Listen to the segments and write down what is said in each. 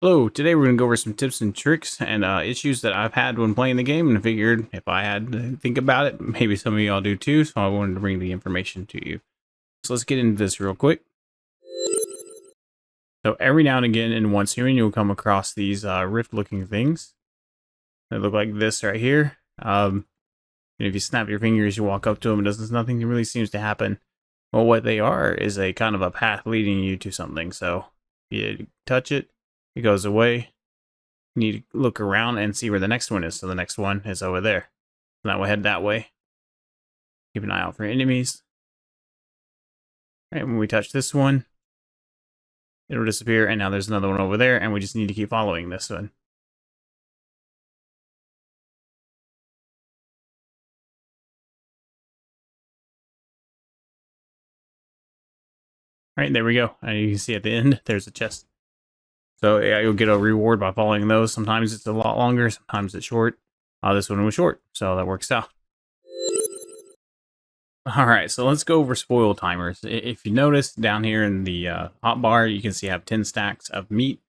Hello, today we're going to go over some tips and tricks and issues that I've had when playing the game, and I figured if I had to think about it, maybe some of y'all do too, so I wanted to bring the information to you. So let's get into this real quick. So every now and again in one series, you'll come across these rift-looking things. They look like this right here. And if you snap your fingers, you walk up to them, nothing really seems to happen. Well, what they are is a kind of a path leading you to something. So you touch it, it goes away. You need to look around and see where the next one is. So the next one is over there. Now we'll head that way. Keep an eye out for enemies. All right, when we touch this one, it'll disappear, and now there's another one over there, and we just need to keep following this one. All right, there we go. And you can see at the end, there's a chest. So yeah, you'll get a reward by following those. Sometimes it's a lot longer, sometimes it's short. This one was short, so that works out. All right, so let's go over spoil timers. If you notice down here in the hotbar, you can see I have 10 stacks of meat,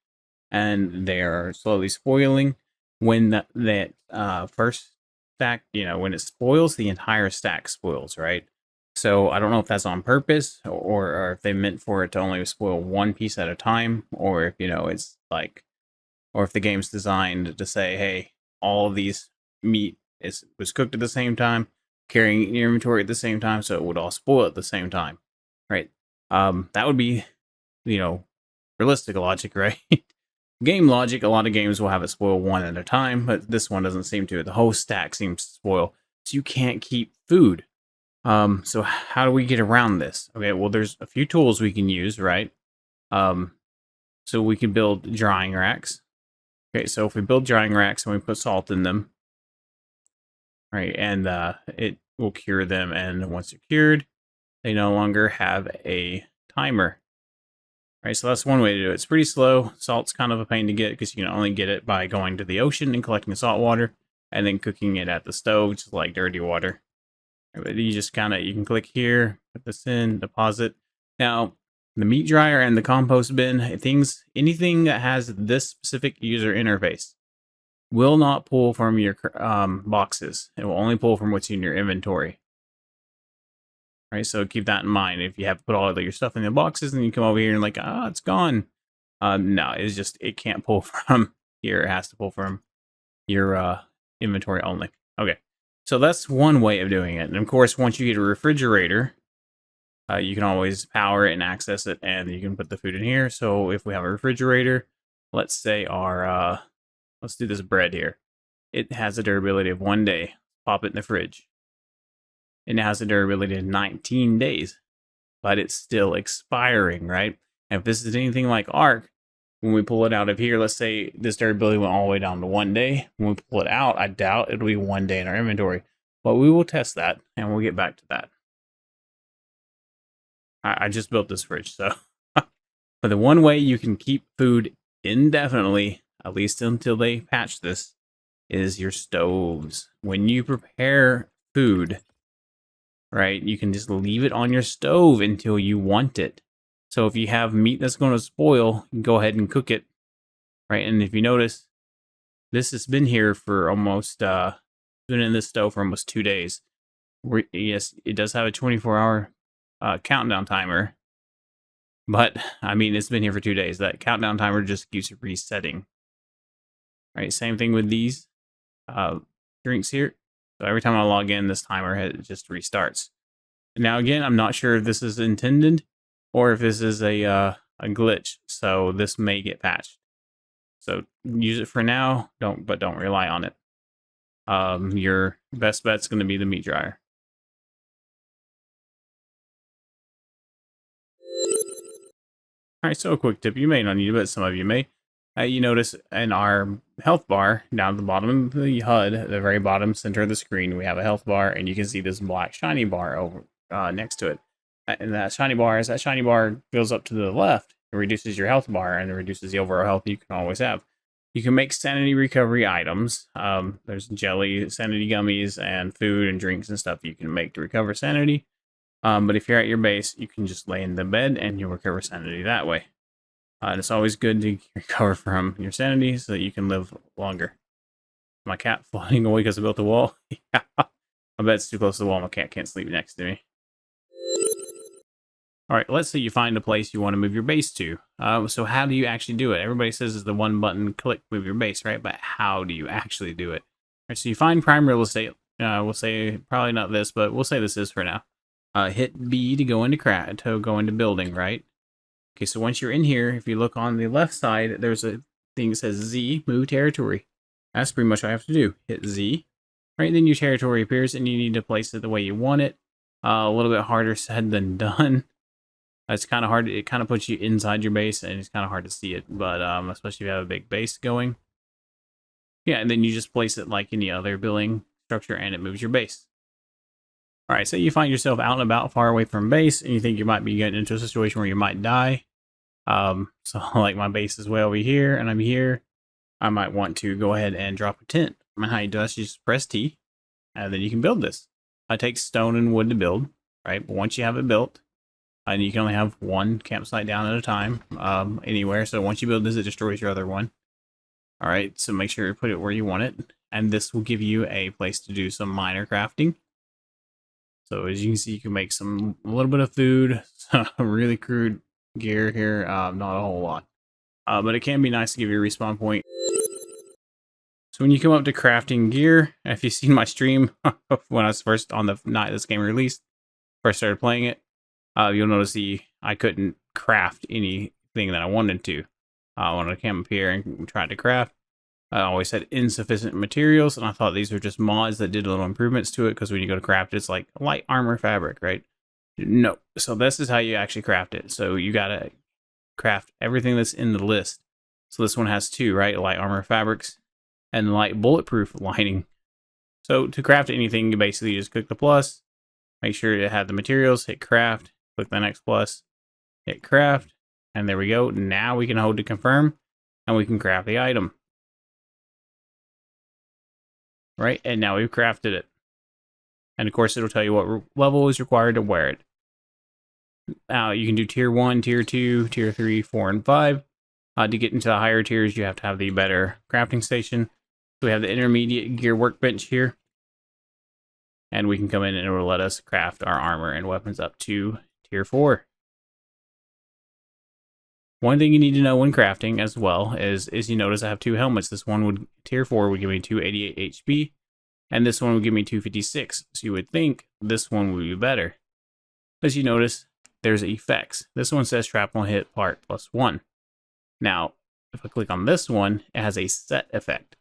and they are slowly spoiling. When that first stack, when it spoils, the entire stack spoils, right? So I don't know if that's on purpose or if they meant for it to only spoil one piece at a time, or if, it's like, or if the game's designed to say, hey, all of these meat was cooked at the same time, carrying your inventory at the same time, so it would all spoil at the same time, right? That would be, realistic logic, right? Game logic, a lot of games will have it spoil one at a time, but this one doesn't seem to. The whole stack seems to spoil, so you can't keep food. So how do we get around this? Okay, well, there's a few tools we can use, right? So we can build drying racks. Okay, so if we build drying racks and we put salt in them, right, and it will cure them, and once they're cured, they no longer have a timer. Right, so that's one way to do it. It's pretty slow. Salt's kind of a pain to get because you can only get it by going to the ocean and collecting salt water and then cooking it at the stove, just like dirty water. But you just you can click here, put this in, deposit. Now, the meat dryer and the compost bin, anything that has this specific user interface will not pull from your boxes. It will only pull from what's in your inventory. Right, so keep that in mind. If you have to put all of your stuff in the boxes and you come over here and like, it's gone. No, it's just, it can't pull from here. It has to pull from your inventory only. Okay, so that's one way of doing it. And of course, once you get a refrigerator, you can always power it and access it, and you can put the food in here. So if we have a refrigerator, let's say let's do this bread here. It has a durability of 1 day. Pop it in the fridge. It now has a durability of 19 days, but it's still expiring, right? And if this is anything like Ark, when we pull it out of here, let's say this durability went all the way down to 1 day. When we pull it out, I doubt it'll be 1 day in our inventory, but we will test that and we'll get back to that. I just built this fridge, so. But the one way you can keep food indefinitely, at least until they patch this, is your stoves. When you prepare food, right, you can just leave it on your stove until you want it. So if you have meat that's going to spoil, you can go ahead and cook it, right? And if you notice, this has been here for almost, been in this stove for almost 2 days. Yes, it does have a 24-hour countdown timer, but I mean, it's been here for 2 days. That countdown timer just keeps resetting. Right, same thing with these drinks here. So every time I log in, this timer just restarts. Now again, I'm not sure if this is intended or if this is a glitch. So this may get patched. So use it for now, but don't rely on it. Your best bet's going to be the meat dryer. All right, so a quick tip. You may not need it, but some of you may. You notice in our health bar, down at the bottom of the HUD, at the very bottom center of the screen, we have a health bar, and you can see this black shiny bar over next to it. And that shiny bar, as that shiny bar goes up to the left, it reduces your health bar, and it reduces the overall health you can always have. You can make sanity recovery items. There's jelly, sanity gummies, and food and drinks and stuff you can make to recover sanity. But if you're at your base, you can just lay in the bed and you'll recover sanity that way. And it's always good to recover from your sanity so that you can live longer. My cat floating away because I built the wall. Yeah. I bet it's too close to the wall. My cat can't sleep next to me. All right, let's say you find a place you want to move your base to. So how do you actually do it? Everybody says it's the one button click move your base, right? But how do you actually do it? All right, so you find prime real estate. We'll say probably not this, but we'll say this is for now. Hit B to go into building, right? Okay, so once you're in here, if you look on the left side, there's a thing that says Z, move territory. That's pretty much what I have to do. Hit Z, right? Then your territory appears, and you need to place it the way you want it. A little bit harder said than done. It's kind of hard. It kind of puts you inside your base, and it's kind of hard to see it. But especially if you have a big base going. Yeah, and then you just place it like any other building structure, and it moves your base. All right, so you find yourself out and about, far away from base, and you think you might be getting into a situation where you might die. So like my base is way over here, and I'm here. I might want to go ahead and drop a tent. And how you do this, you just press T, and then you can build this. It takes stone and wood to build, right? But once you have it built, and you can only have one campsite down at a time, anywhere. So once you build this, it destroys your other one. All right, so make sure you put it where you want it, and this will give you a place to do some minor crafting. So as you can see, you can make a little bit of food, some really crude gear here, not a whole lot. But it can be nice to give you a respawn point. So when you come up to crafting gear, if you've seen my stream when I was first on the night this game released, first started playing it, you'll notice I couldn't craft anything that I wanted to. I wanted to come up here and try to craft. I always had insufficient materials, and I thought these were just mods that did little improvements to it, because when you go to craft, it's like light armor fabric, right? No. So this is how you actually craft it. So you gotta craft everything that's in the list. So this one has 2, right? Light armor fabrics and light bulletproof lining. So to craft anything, you basically just click the plus, make sure it had the materials, hit craft, click the next plus, hit craft, and there we go. Now we can hold to confirm, and we can craft the item. Right, and now we've crafted it. And of course, it'll tell you what level is required to wear it. Now, you can do tier 1, tier 2, tier 3, 4, and 5. To get into the higher tiers, you have to have the better crafting station. So we have the intermediate gear workbench here. And we can come in and it will let us craft our armor and weapons up to tier 4. One thing you need to know when crafting as well is you notice I have 2 helmets. This one would, tier 4 would give me 288 HP, and this one would give me 256. So you would think this one would be better. As you notice, there's effects. This one says shrapnel hit part +1. Now, if I click on this one, it has a set effect.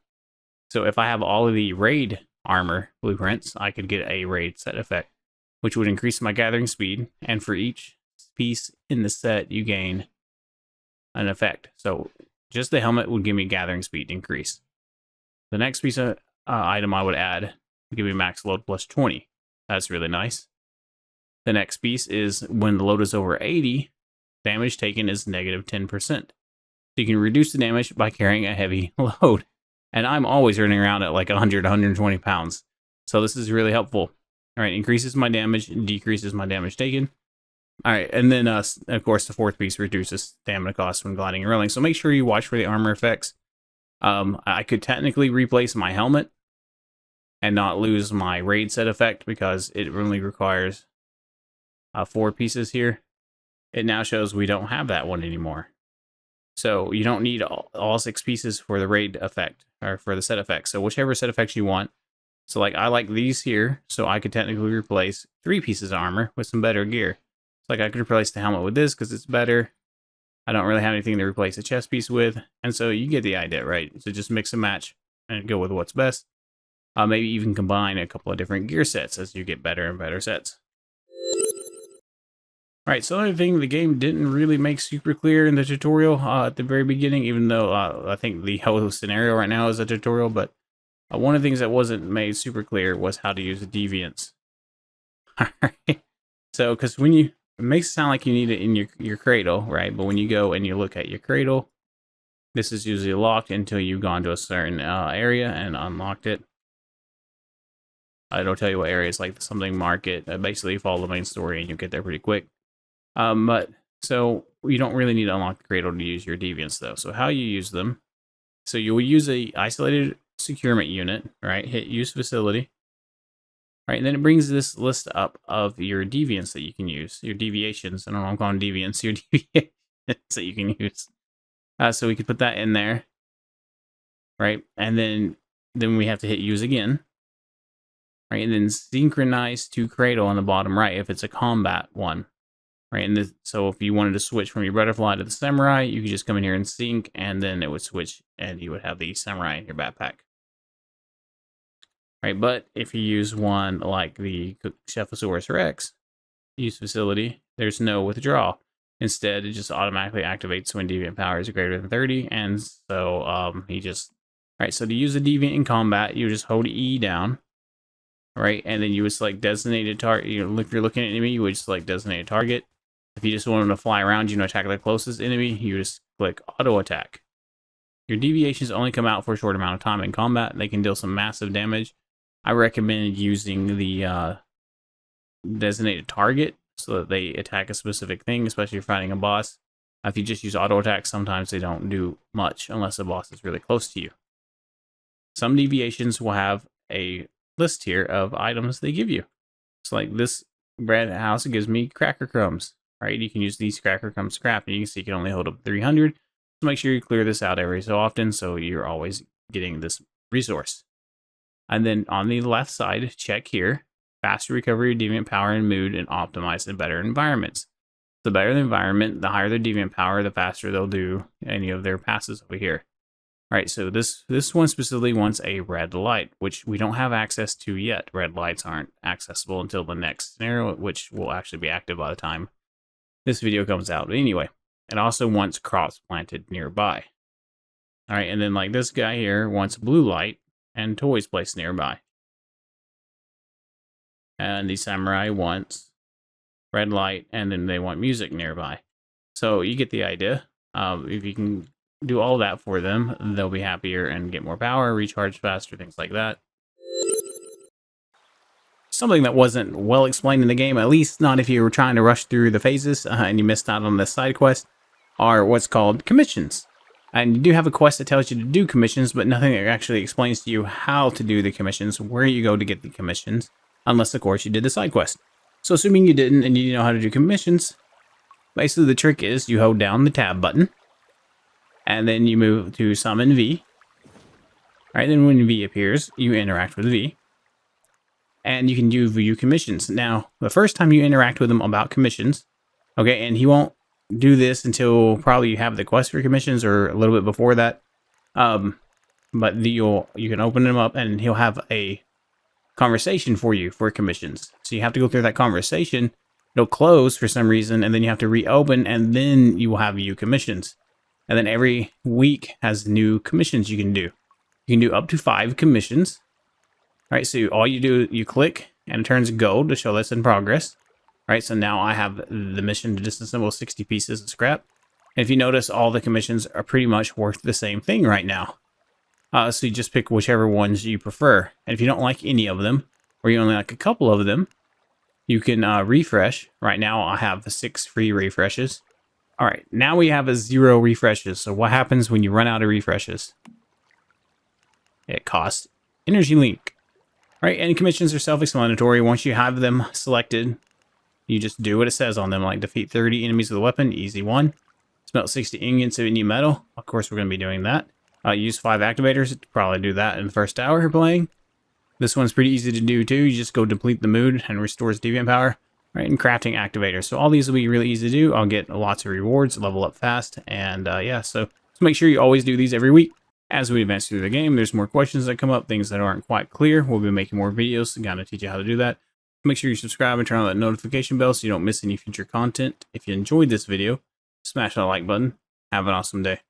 So if I have all of the raid armor blueprints, I could get a raid set effect, which would increase my gathering speed, and for each piece in the set, you gain an effect. So just the helmet would give me gathering speed increase. The next piece of item I would add would give me max load +20. That's really nice. The next piece is when the load is over 80, damage taken is -10%. So you can reduce the damage by carrying a heavy load. And I'm always running around at like 100, 120 pounds. So this is really helpful. All right, increases my damage, decreases my damage taken. All right, and then, of course, the 4th piece reduces stamina costs when gliding and rolling. So make sure you watch for the armor effects. I could technically replace my helmet and not lose my raid set effect because it only requires 4 pieces here. It now shows we don't have that one anymore. So you don't need all 6 pieces for the raid effect, or for the set effect. So whichever set effects you want. So like I like these here, so I could technically replace 3 pieces of armor with some better gear. Like I could replace the helmet with this because it's better. I don't really have anything to replace a chest piece with. And so you get the idea, right? So just mix and match and go with what's best. Maybe even combine a couple of different gear sets as you get better and better sets. Alright, so another thing the game didn't really make super clear in the tutorial at the very beginning, even though I think the whole scenario right now is a tutorial, but one of the things that wasn't made super clear was how to use the Deviants. Alright, so because when you, it makes it sound like you need it in your cradle, right? But when you go and you look at your cradle, this is usually locked until you've gone to a certain area and unlocked it. It'll tell you what area it's like something market. Basically, follow the main story and you'll get there pretty quick. But So you don't really need to unlock the cradle to use your deviants though. So how you use them, so you will use a isolated securement unit, right? Hit use facility. Right, and then it brings this list up of your deviants that you can use, your deviations. I don't know, I'm calling deviants, your deviations that you can use. So we could put that in there, right? And then we have to hit use again, right? And then synchronize to cradle on the bottom right if it's a combat one, right? And so if you wanted to switch from your butterfly to the samurai, you could just come in here and sync, and then it would switch, and you would have the samurai in your backpack. Right, but if you use one like the Cephalsaurus Rex use facility, there's no withdrawal. Instead, it just automatically activates when deviant power is greater than 30, and so he just... Right, so to use a deviant in combat, you just hold E down, right, and then you would select designated target. If you're looking at an enemy, you would select designated target. If you just want them to fly around, attack the closest enemy, you just click auto attack. Your deviations only come out for a short amount of time in combat. They can deal some massive damage. I recommend using the designated target so that they attack a specific thing, especially if you're fighting a boss. If you just use auto attack, sometimes they don't do much unless the boss is really close to you. Some deviations will have a list here of items they give you. So like this bread house gives me cracker crumbs, right? You can use these cracker crumbs scrap, and you can see you can only hold up 300. So make sure you clear this out every so often so you're always getting this resource. And then on the left side, check here, faster recovery, deviant power and mood, and optimize in better environments. The better the environment, the higher their deviant power, the faster they'll do any of their passes over here. All right, so this one specifically wants a red light, which we don't have access to yet. Red lights aren't accessible until the next scenario, which will actually be active by the time this video comes out. But anyway, it also wants crops planted nearby. All right, and then like this guy here wants blue light and toys placed nearby. And the samurai wants red light, and then they want music nearby. So you get the idea. If you can do all that for them, they'll be happier and get more power, recharge faster, things like that. Something that wasn't well explained in the game, at least not if you were trying to rush through the phases and you missed out on this side quest, are what's called commissions. And you do have a quest that tells you to do commissions, but nothing that actually explains to you how to do the commissions, where you go to get the commissions, unless, of course, you did the side quest. So assuming you didn't and you didn't know how to do commissions, basically the trick is you hold down the tab button, and then you move to summon V. Alright, then when V appears, you interact with V. And you can do view commissions. Now, the first time you interact with him about commissions, okay, and he won't do this until probably you have the quest for commissions or a little bit before that. But you can open him up and he'll have a conversation for you for commissions. So you have to go through that conversation. It'll close for some reason, and then you have to reopen, and then you will have view commissions. And then every week has new commissions you can do. You can do up to 5 commissions. All right, so all you do, you click, and it turns gold to show that's in progress. All right, so now I have the mission to disassemble 60 pieces of scrap. And if you notice, all the commissions are pretty much worth the same thing right now. So you just pick whichever ones you prefer. And if you don't like any of them, or you only like a couple of them, you can refresh. Right now, I have 6 free refreshes. All right, now we have 0 refreshes. So what happens when you run out of refreshes? It costs energy link. All right, and commissions are self-explanatory. Once you have them selected, you just do what it says on them, like defeat 30 enemies with a weapon, easy one. Smelt 60 ingots of any metal. Of course, we're going to be doing that. Use 5 activators. Probably do that in the first hour you're playing. This one's pretty easy to do too. You just go deplete the mood and restores deviant power. Right, and crafting activators. So all these will be really easy to do. I'll get lots of rewards, level up fast, and yeah, so make sure you always do these every week. As we advance through the game, there's more questions that come up, things that aren't quite clear. We'll be making more videos to kind of teach you how to do that. Make sure you subscribe and turn on that notification bell so you don't miss any future content. If you enjoyed this video, smash that like button. Have an awesome day.